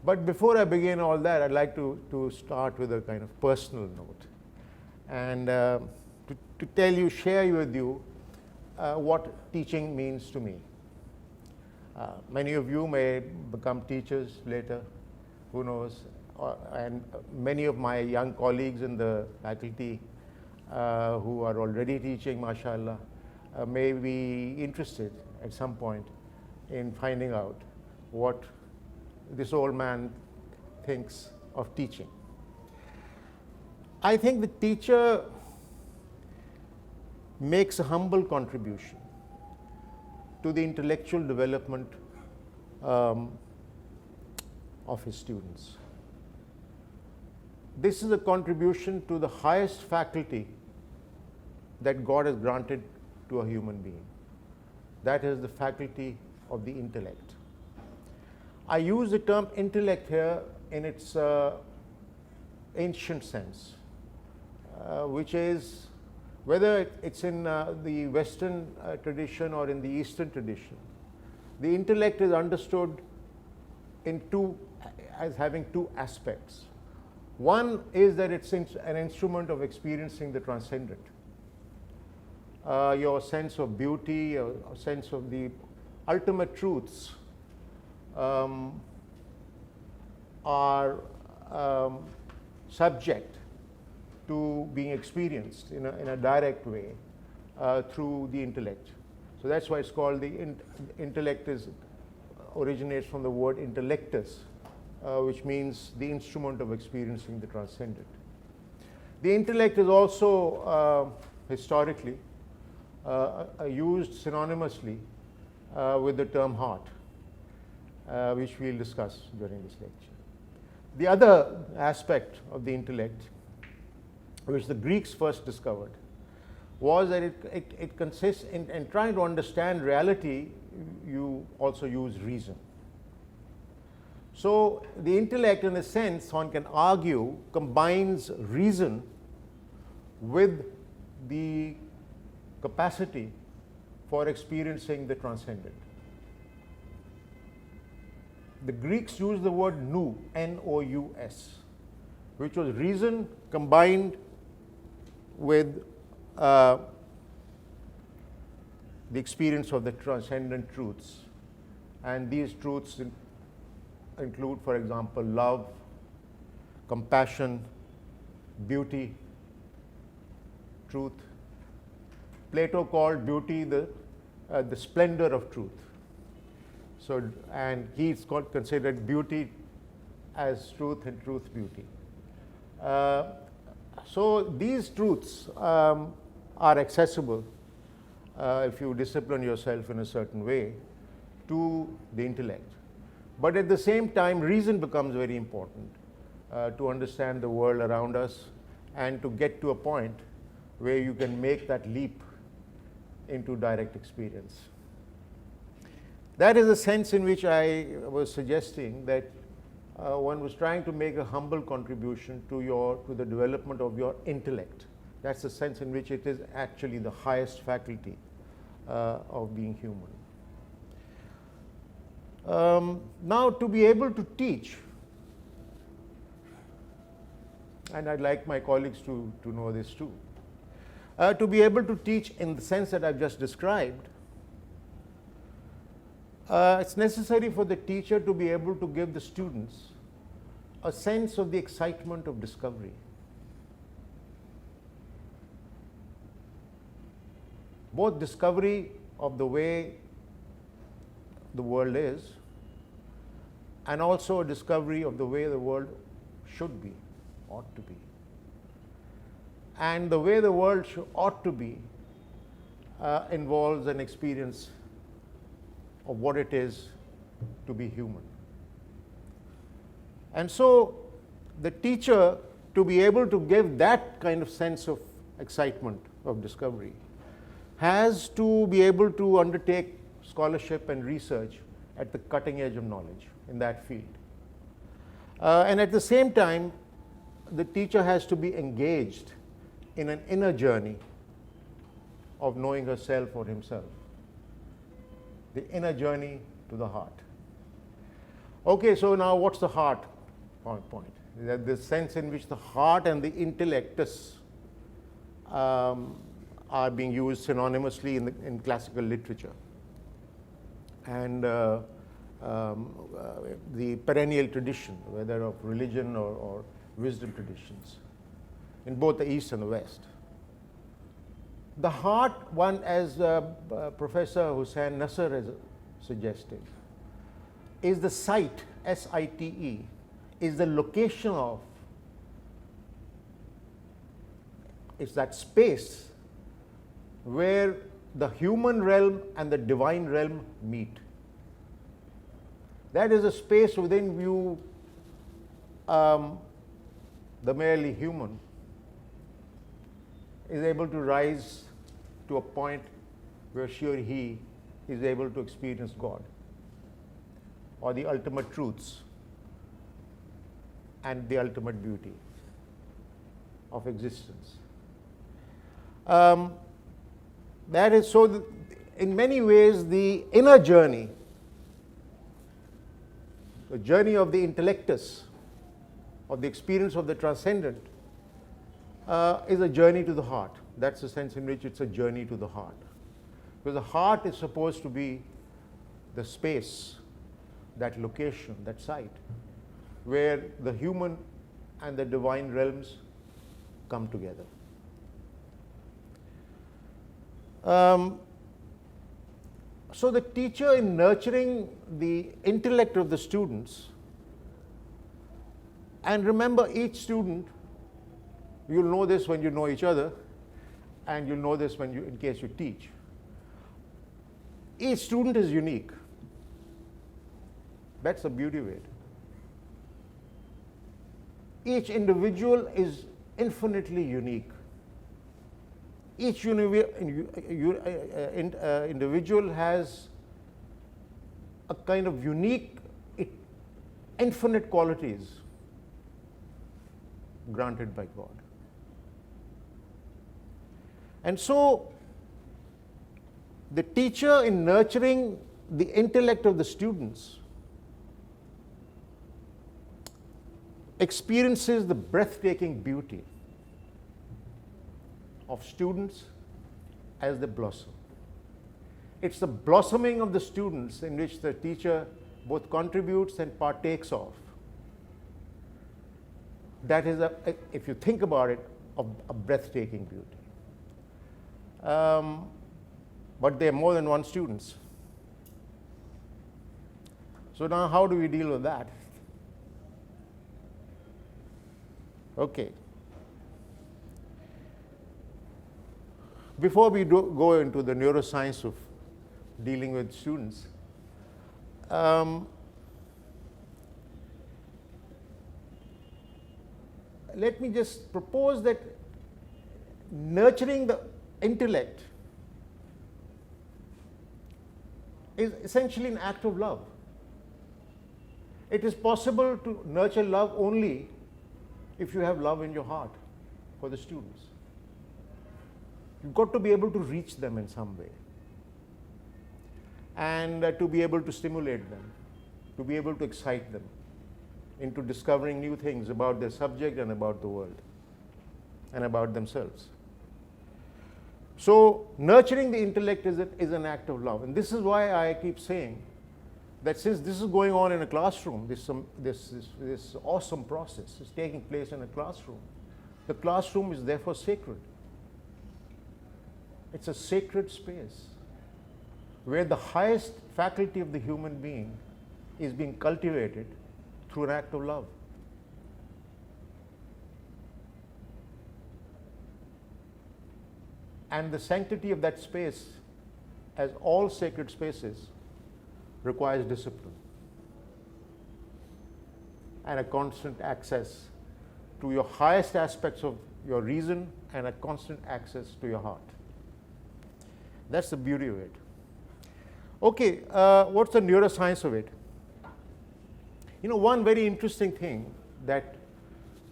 But before I begin all that, I'd like to start with a kind of personal note and to share with you what teaching means to me. Many of you may become teachers later, who knows, and many of my young colleagues in the faculty who are already teaching, mashallah, may be interested at some point in finding out what this old man thinks of teaching. I think the teacher makes a humble contribution to the intellectual development of his students. This is a contribution to the highest faculty that God has granted to a human being. That is the faculty of the intellect. I use the term intellect here in its ancient sense, which is, whether it's in the Western tradition or in the Eastern tradition, the intellect is understood as having two aspects. One is that it's an instrument of experiencing the transcendent. Your sense of beauty, your sense of the ultimate truths are subject to being experienced in a direct way through the intellect. So that's why it's called the intellect originates from the word intellectus, which means the instrument of experiencing the transcendent. The intellect is also historically used synonymously with the term heart, which we'll discuss during this lecture. The other aspect of the intellect, which the Greeks first discovered, was that it consists in trying to understand reality. You also use reason. So the intellect, in a sense, one can argue, combines reason with the capacity for experiencing the transcendent. The Greeks used the word nous, N-O-U-S, which was reason combined with the experience of the transcendent truths. And these truths include, for example, love, compassion, beauty, truth. Plato called beauty the splendor of truth. So, and he's considered beauty as truth and truth beauty. So these truths are accessible if you discipline yourself in a certain way to the intellect. But at the same time, reason becomes very important to understand the world around us and to get to a point where you can make that leap into direct experience. That is the sense in which I was suggesting that one was trying to make a humble contribution to the development of your intellect. That's the sense in which it is actually the highest faculty of being human. Now, to be able to teach, and I'd like my colleagues to know this too, to be able to teach in the sense that I've just described, it's necessary for the teacher to be able to give the students a sense of the excitement of discovery. Both discovery of the way the world is and also a discovery of the way the world should be, ought to be. And the way the world ought to be involves an experience of what it is to be human. And so the teacher, to be able to give that kind of sense of excitement of discovery, has to be able to undertake scholarship and research at the cutting edge of knowledge in that field. And at the same time, the teacher has to be engaged in an inner journey of knowing herself or himself, the inner journey to the heart. Okay, so now what's the heart point? The sense in which the heart and the intellectus are being used synonymously in classical literature. And the perennial tradition, whether of religion or wisdom traditions, in both the East and the West. The heart, one, as Professor Hussain Nasser has suggested, is the site, S-I-T-E, is the location of, it's that space where the human realm and the divine realm meet. That is a space within you, the merely human is able to rise to a point where she or he is able to experience God or the ultimate truths and the ultimate beauty of existence. That is so, in many ways, the inner journey, the journey of the intellectus, of the experience of the transcendent, is a journey to the heart. That's the sense in which it's a journey to the heart. Because the heart is supposed to be the space, that location, that site, where the human and the divine realms come together. So the teacher, in nurturing the intellect of the students, and remember, each student, you'll know this when you know each other, and you'll know this when in case you teach. Each student is unique. That's the beauty of it. Each individual is infinitely unique. Each individual has a kind of unique, infinite qualities granted by God. And so, the teacher, in nurturing the intellect of the students, experiences the breathtaking beauty of students as they blossom. It's the blossoming of the students in which the teacher both contributes and partakes of. That is, if you think about it, a breathtaking beauty. But there are more than one students. So now how do we deal with that? Okay. Before we go into the neuroscience of dealing with students, let me just propose that nurturing the intellect is essentially an act of love. It is possible to nurture love only if you have love in your heart for the students. You've got to be able to reach them in some way, and to be able to stimulate them, to be able to excite them into discovering new things about their subject and about the world and about themselves. So nurturing the intellect is an act of love, and this is why I keep saying that since this is going on in a classroom, this awesome process is taking place in a classroom, the classroom is therefore sacred. It's a sacred space where the highest faculty of the human being is being cultivated through an act of love. And the sanctity of that space, as all sacred spaces, requires discipline and a constant access to your highest aspects of your reason and a constant access to your heart. That's the beauty of it. Okay, what's the neuroscience of it? You know, one very interesting thing that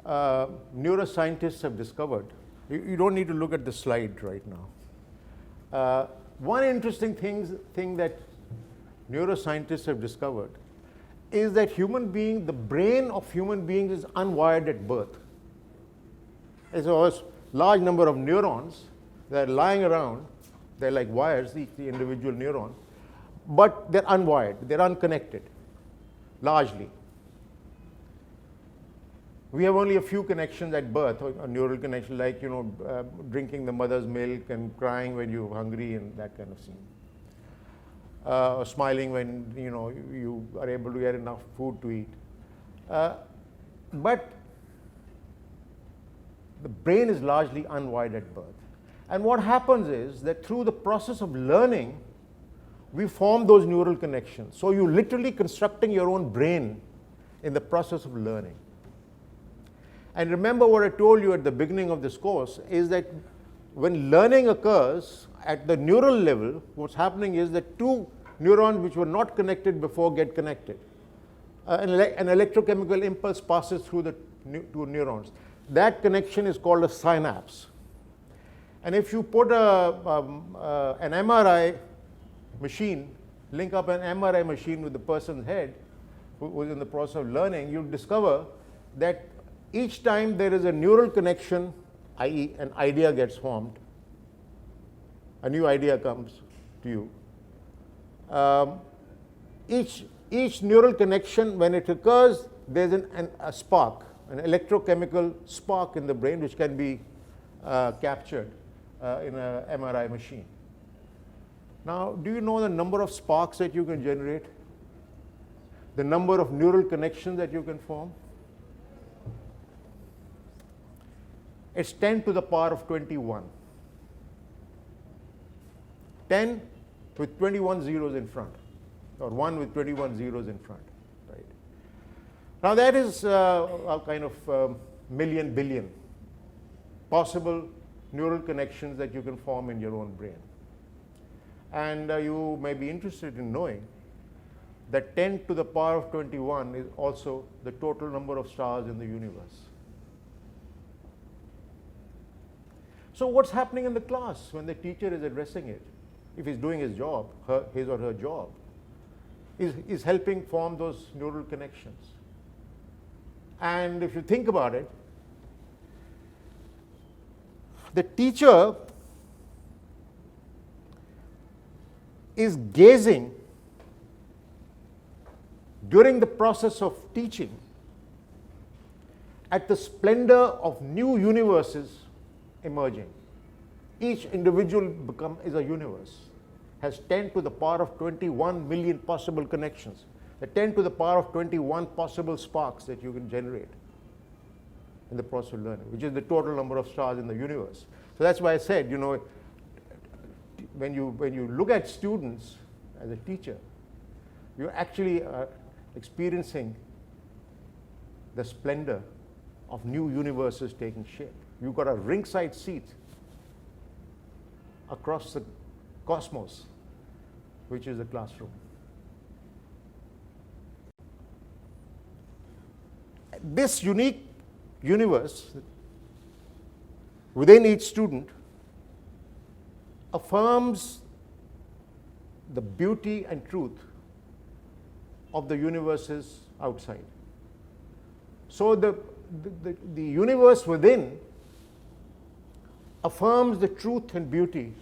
neuroscientists have discovered, you don't need to look at the slide right now. One interesting thing that neuroscientists have discovered is that the brain of human beings is unwired at birth. There's a large number of neurons that are lying around. They're like wires, the individual neuron, but they're unwired, they're unconnected, largely. We have only a few connections at birth, a neural connection, like drinking the mother's milk and crying when you're hungry and that kind of thing. Or smiling when you are able to get enough food to eat. But the brain is largely unwired at birth. And what happens is that through the process of learning, we form those neural connections. So you're literally constructing your own brain in the process of learning. And remember what I told you at the beginning of this course is that when learning occurs at the neural level, what's happening is that two neurons which were not connected before get connected. An electrochemical impulse passes through the two neurons. That connection is called a synapse. And if you put an MRI machine, link up an MRI machine with the person's head who was in the process of learning, you'll discover that each time there is a neural connection, i.e. an idea gets formed, a new idea comes to you. Each neural connection, when it occurs, there's a spark, an electrochemical spark in the brain which can be captured in an MRI machine. Now, do you know the number of sparks that you can generate? The number of neural connections that you can form? It's 10 to the power of 21. 10 with 21 zeros in front, or 1 with 21 zeros in front. Right? Now that is a kind of million billion possible neural connections that you can form in your own brain. And you may be interested in knowing that 10 to the power of 21 is also the total number of stars in the universe. So what's happening in the class when the teacher is addressing it? If he's doing his job, his or her job, is helping form those neural connections. And if you think about it, the teacher is gazing during the process of teaching at the splendor of new universes emerging. Each individual is a universe, has 10 to the power of 21 million possible connections, the 10 to the power of 21 possible sparks that you can generate in the process of learning, which is the total number of stars in the universe. So that's why I said, when you look at students as a teacher, you're actually experiencing the splendor of new universes taking shape. You've got a ringside seat across the cosmos, which is the classroom. This unique universe within each student affirms the beauty and truth of the universes outside. So the universe within affirms the truth and beauty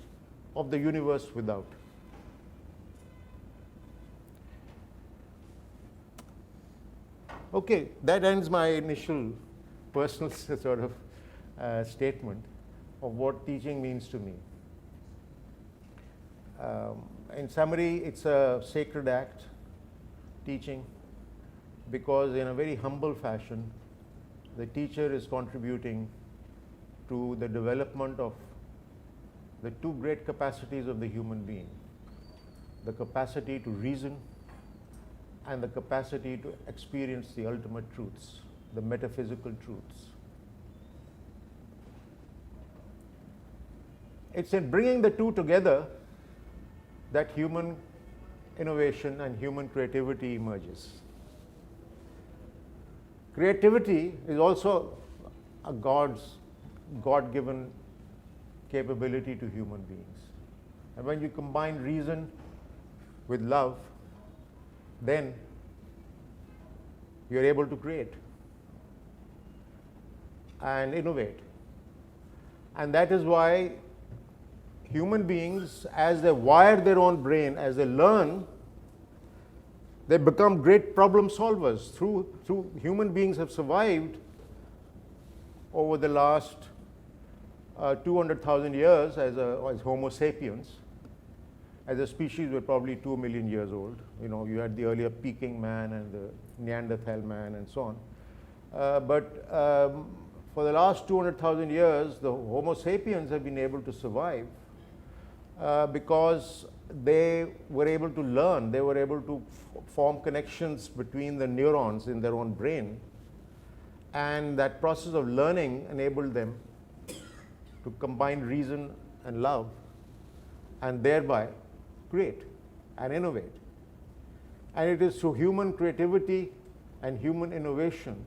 of the universe without. Okay, that ends my initial personal sort of statement of what teaching means to me. In summary, it's a sacred act, teaching, because in a very humble fashion, the teacher is contributing to the development of the two great capacities of the human being, the capacity to reason and the capacity to experience the ultimate truths, the metaphysical truths. It's in bringing the two together that human innovation and human creativity emerges. Creativity is also a God-given capability to human beings. And when you combine reason with love, then you're able to create and innovate. And that is why human beings, as they wire their own brain, as they learn, they become great problem solvers. Through human beings have survived over the last 200,000 years as Homo sapiens. As a species, we're probably 2 million years old. You had the earlier Peking man and the Neanderthal man and so on. But for the last 200,000 years, the Homo sapiens have been able to survive because they were able to learn. They were able to form connections between the neurons in their own brain. And that process of learning enabled them to combine reason and love, and thereby create and innovate. And it is through human creativity and human innovation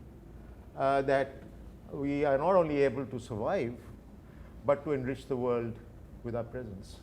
that we are not only able to survive, but to enrich the world with our presence.